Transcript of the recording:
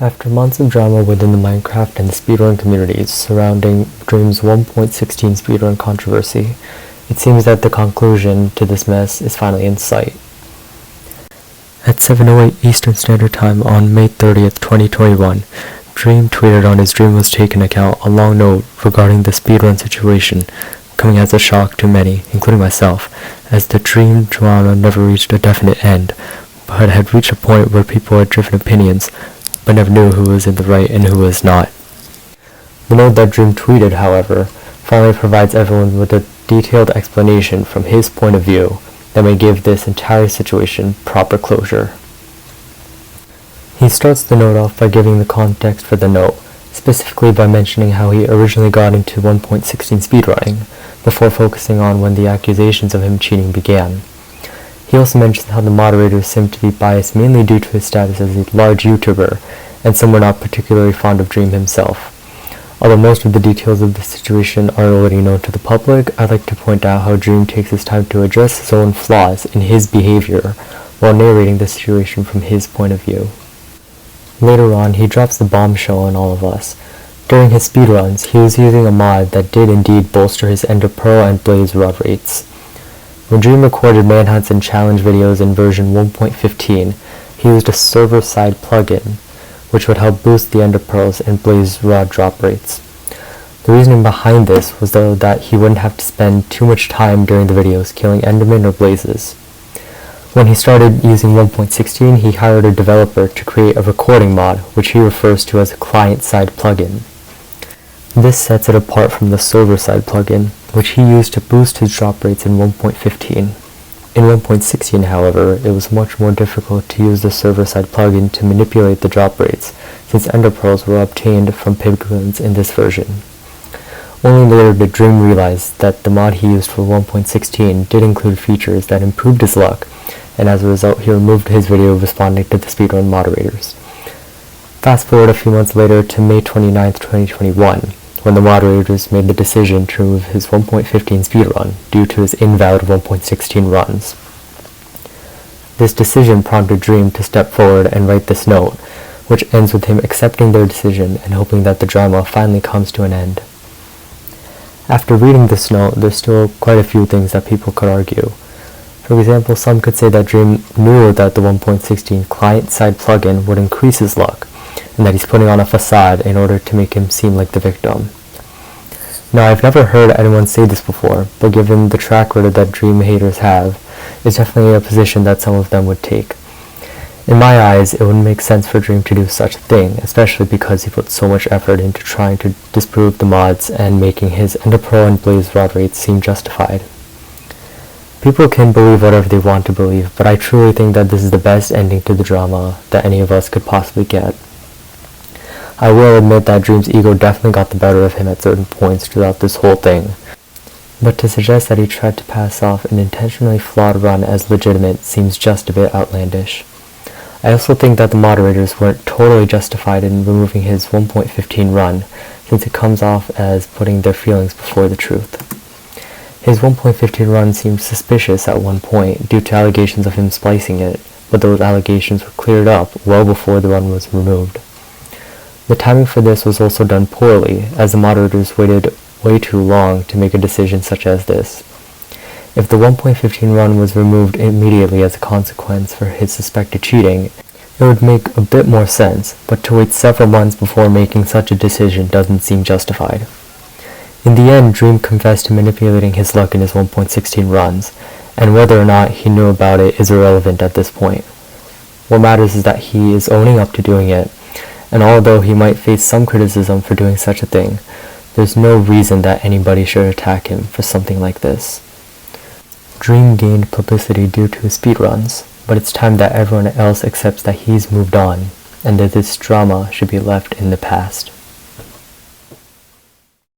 After months of drama within the Minecraft and the speedrun communities surrounding Dream's 1.16 speedrun controversy, it seems that the conclusion to this mess is finally in sight. At 7:08 Eastern Standard Time on May 30th, 2021, Dream tweeted on his Dream Was Taken account a long note regarding the speedrun situation, coming as a shock to many, including myself, as the Dream drama never reached a definite end, but had reached a point where people had different opinions, but never knew who was in the right and who was not. The note that Dream tweeted, however, finally provides everyone with a detailed explanation from his point of view that may give this entire situation proper closure. He starts the note off by giving the context for the note, specifically by mentioning how he originally got into 1.16 speedrunning, before focusing on when the accusations of him cheating began. He also mentions how the moderators seem to be biased mainly due to his status as a large YouTuber, and some were not particularly fond of Dream himself. Although most of the details of the situation are already known to the public, I'd like to point out how Dream takes his time to address his own flaws in his behavior, while narrating the situation from his point of view. Later on, he drops the bombshell on all of us. During his speedruns, he was using a mod that did indeed bolster his Ender Pearl and Blaze Rod rates. When Dream recorded manhunts and challenge videos in version 1.15, he used a server-side plugin, which would help boost the Ender Pearls and Blaze Rod drop rates. The reasoning behind this was though that he wouldn't have to spend too much time during the videos killing Endermen or Blazes. When he started using 1.16, he hired a developer to create a recording mod, which he refers to as a client-side plugin. This sets it apart from the server-side plugin, which he used to boost his drop rates in 1.15. In 1.16, however, it was much more difficult to use the server-side plugin to manipulate the drop rates, since Ender Pearls were obtained from piglins in this version. Only later did Dream realize that the mod he used for 1.16 did include features that improved his luck, and as a result he removed his video responding to the speedrun moderators. Fast forward a few months later to May 29th, 2021, when the moderators made the decision to remove his 1.15 speedrun due to his invalid 1.16 runs. This decision prompted Dream to step forward and write this note, which ends with him accepting their decision and hoping that the drama finally comes to an end. After reading this note, there's still quite a few things that people could argue. For example, some could say that Dream knew that the 1.16 client-side plugin would increase his luck, and that he's putting on a facade in order to make him seem like the victim. Now, I've never heard anyone say this before, but given the track record that Dream haters have, it's definitely a position that some of them would take. In my eyes, it wouldn't make sense for Dream to do such a thing, especially because he put so much effort into trying to disprove the mods and making his Ender Pearl and Blaze Rod rates seem justified. People can believe whatever they want to believe, but I truly think that this is the best ending to the drama that any of us could possibly get. I will admit that Dream's ego definitely got the better of him at certain points throughout this whole thing, but to suggest that he tried to pass off an intentionally flawed run as legitimate seems just a bit outlandish. I also think that the moderators weren't totally justified in removing his 1.15 run, since it comes off as putting their feelings before the truth. His 1.15 run seemed suspicious at one point due to allegations of him splicing it, but those allegations were cleared up well before the run was removed. The timing for this was also done poorly, as the moderators waited way too long to make a decision such as this. If the 1.15 run was removed immediately as a consequence for his suspected cheating, it would make a bit more sense, but to wait several months before making such a decision doesn't seem justified. In the end, Dream confessed to manipulating his luck in his 1.16 runs, and whether or not he knew about it is irrelevant at this point. What matters is that he is owning up to doing it, and although he might face some criticism for doing such a thing, there's no reason that anybody should attack him for something like this. Dream gained publicity due to his speedruns, but it's time that everyone else accepts that he's moved on, and that this drama should be left in the past.